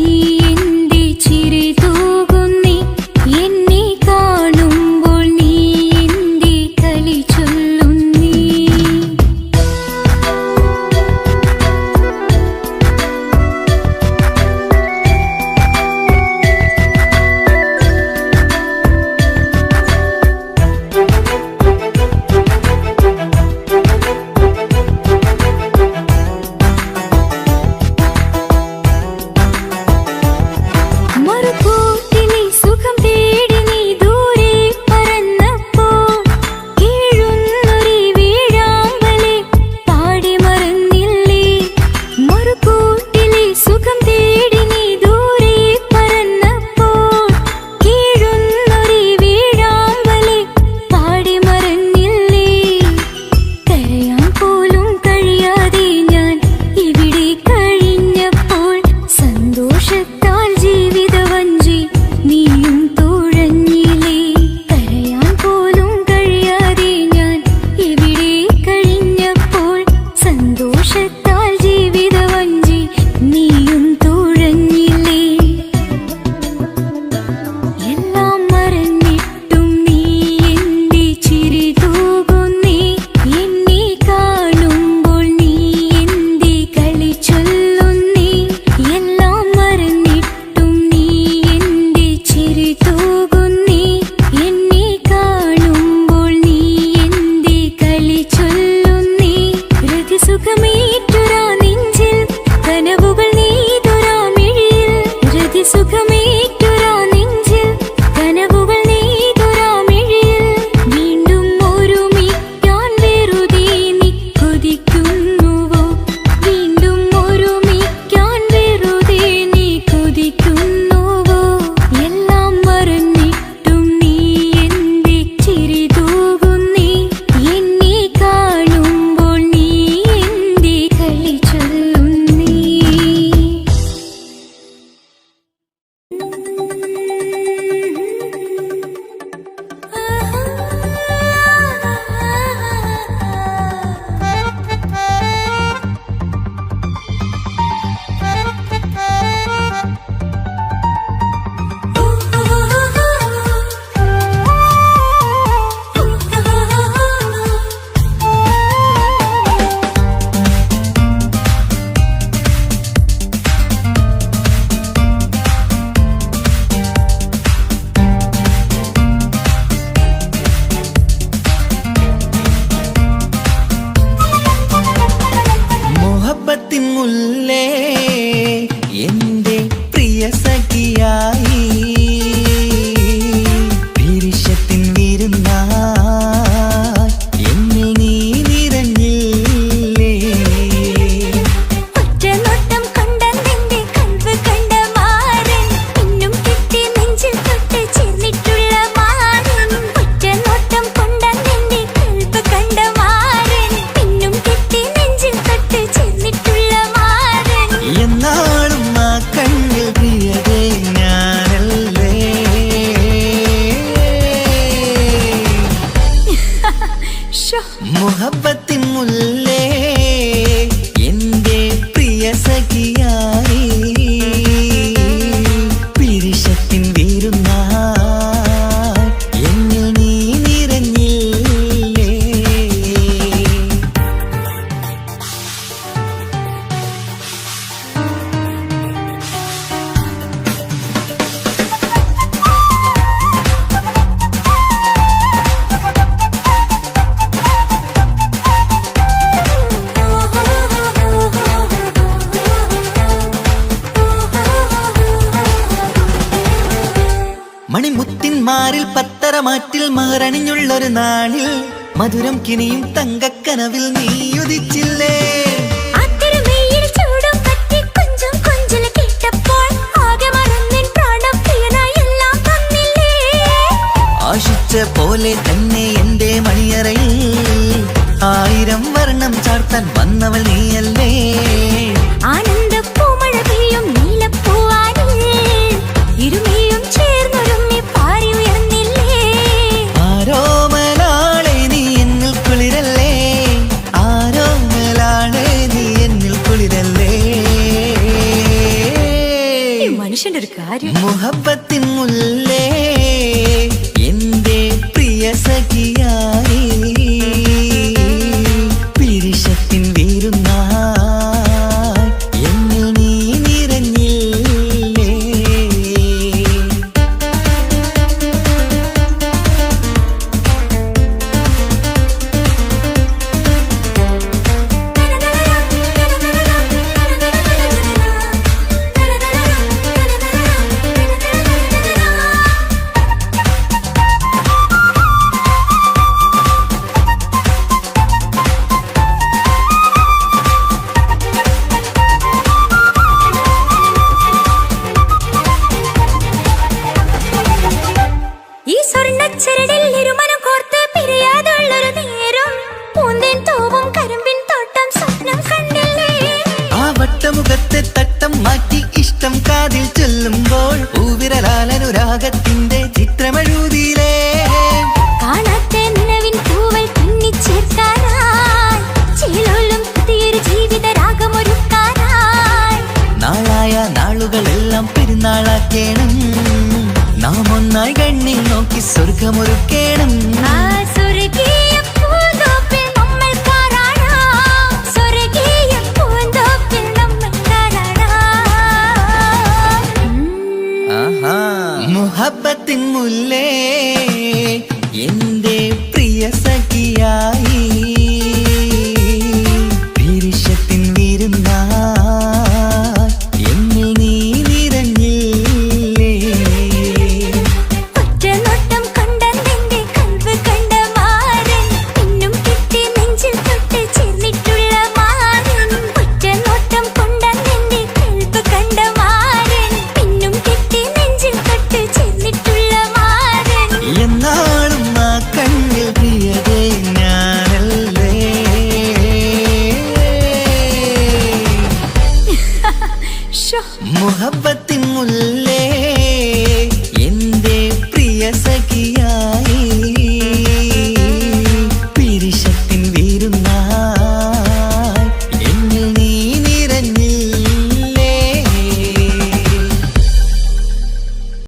എന്റെ ചിരി തൂകുന്നേ എന്നെ കാണുമ്പോൾ നീ എന്റെ കളി ചൊല്ലുന്നേ മറുകൂട്ടിലെ സുഖം തേടി നീ ദൂരെ പറന്നപ്പോൾ കീഴുന്നൊരു വീഴാമ്പലെ പാടി മറന്നില്ലേ മറുകൂട്ടിലെ സുഖം തേടി നീ ദൂരെ പറന്നപ്പോൾ കീഴുന്നൊരു വീഴാമ്പലെ പാടി മറന്നില്ലേ കരയാൻ പോലും കഴിയാതെ ഞാൻ ഇവിടെ കഴിഞ്ഞപ്പോൾ സന്തോഷത്താൽ ജീവിതവഞ്ചി നീയും തുഴഞ്ഞില്ലേ കരയാൻ പോലും കഴിയാതെ ഞാൻ ഇവിടെ കഴിഞ്ഞപ്പോൾ സന്തോഷത്താൽ ജീവിതവഞ്ചി നീയും തുഴഞ്ഞില്ലേ എല്ലാം മറന്നിട്ടും നീ എന്റെ ചിരി തൂകുന്നേ എന്നെ കാണുമ്പോൾ നീ എന്റെ കളി ചൊല്ലുന്നേ എല്ലാം മറന്നിട്ടും നീ എന്റെ ചിരി തൂകുന്നേ എന്നെ കാണുമ്പോൾ നീ എന്റെ കളി ചൊല്ലുന്നേ രതിസുഖമേറ്റുരാ നെഞ്ചിൽ കനവുകൾ നെയ്തുരാ മിഴിയിൽ രതിസുഖമേറ്റുരാ നെഞ്ചിൽ കനവുകൾ നെയ്തുരാ മിഴിയിൽ വീണ്ടും ഒരുമിക്കാൻ വെറുതെ നീ കൊതിക്കുന്നുവോ വീണ്ടും ഒരുമിക്കാൻ വെറുതെ നീ കൊതിക്കുന്നുവോ എല്ലാം മറന്നിട്ടും നീ എന്റെ ചിരി തൂകുന്നേ എന്നെ കാണുമ്പോൾ നീ എന്റെ കളി ചൊല്ലുന്നേ മുഹബത്തിൻ മുല്ലേ എന്റെ പ്രിയ സഖിയായി പിരിശത്തിൻ വിരുന്നായി എന്നിൽ നീ നിറഞ്ഞില്ലേ ഒറ്റനോട്ടം കൊണ്ടെന്റെ കൽവ് കണ്ട മാരൻ പിന്നും കിട്ടി നെഞ്ചിൽ തൊട്ട് ചേർന്നിട്ടുള്ള മാരൻ ഒറ്റനോട്ടം കൊണ്ടെന്റെ കൽവ് കണ്ട മാരൻ പിന്നും കിട്ടി നെഞ്ചിൽ തൊട്ട് ചേർന്നിട്ടുള്ള മാരൻ എന്നാളും ആ കണ്ണിൽ പ്രിയതേ ഞാനല്ലേ മുഹബത്തിൻ മുല്ലേ എന്റെ പ്രിയ സഖിയായി പിരിശത്തിൻ വിരുന്നായി എന്നിൽ നീ നിറഞ്ഞില്ലേ മണിമുത്തിന്മാരിൽ പത്തരമാറ്റിൽ മഹറണിഞ്ഞുള്ളൊരു നാളിൽ മധുരം കിനിയും തങ്കക്കനവിൽ നീ ഉദിച്ചില്ലേ അത്തരമേയിൽ ചൂടും പറ്റി കൊഞ്ചും കൊഞ്ചില് കേട്ടപ്പോൾ ആകെ മറന്നിൻ പ്രാണപ്രിയനായി എല്ലാം തന്നില്ലേ ആശിച്ച പോലെ തന്നെ എന്റെ മണിയറയിൽ 1000 വർണ്ണം ചാർത്താൻ വന്നവൾ നീയല്ലേ ആനന്ദ പൂമഴ പെയ്യും നീലപ്പൂവാനിൽ ഇരുമയും ചേർന്നൊരുമ്മി പാറി ഉയർന്നില്ലേ ആരോമലാളെ നീ എന്നിൽ കുളിരല്ലേ ആരോമലാളെ നീ എന്നിൽ കുളിരല്ലേ മനുഷ്യന്റെ ഒരു കാര്യം. മുഹബത്തിൻ മുല്ലേ എന്റെ പ്രിയ സഖിയായി പിരിശത്തിൻ വീരുന്നായി എന്നിൽ നീ നിറഞ്ഞില്ലേ. ഈ സ്വർണ്ണച്ചരടിൽ ഇരുമനം കോർത്ത് പിരിയാതുള്ളൊരു നേരം പൂന്തേൻ തൂവും കരിമ്പിൻ തോട്ടം സ്വപ്നം കണ്ടില്ലേ. ആ വട്ടമുഖത്തെ തട്ടം മാറ്റി ഇഷ്ടം കാതിൽ ചൊല്ലുമ്പോൾ പൂവിരലാലനുരാഗത്തിന്റെ ചിത്രമെഴുതിയിലേ. കാണാത്ത നിലവിൻ പൂവൽ പിന്നിച്ചേർക്കാനായി ചിലോലും പുതിയൊരു ജീവിത രാഗമൊരുക്കാനായി നാളായ നാളുകളെല്ലാം പെരുന്നാളാക്കേണം. നാം ഒന്നായി കണ്ണിൽ നോക്കി സ്വർഗമൊരുക്കേണം. ആ സ്വർഗീയ പൂന്തോപ്പിൽ നമ്മൾ കാണാം. സ്വർഗീയ പൂന്തോപ്പിൽ നമ്മൾ കാണാം. ആഹാ. മുഹബത്തിൻ മുല്ലേ എന്റെ പ്രിയ സഖിയായി പിരിശത്തിൻ വീരുന്നായി എന്നിൽ നീ നിറഞ്ഞില്ലേ. ഒറ്റനോട്ടം കൊണ്ടെന്റെ കൽവ് കണ്ട മാരൻ പിന്നും കിട്ടി നെഞ്ചിൽ തൊട്ട് ചേർന്നിട്ടുള്ള മാരൻ. ഒറ്റനോട്ടം കൊണ്ടെന്റെ കൽവ് കണ്ട മാരൻ പിന്നും കിട്ടി നെഞ്ചിൽ തൊട്ട് ചേർന്നിട്ടുള്ള മാരൻ. എന്നാളും ആ കണ്ണിൽ പ്രിയതേ ഞാനല്ലേ. ശോ, മുഹബത്തിൻ മുല്ലേ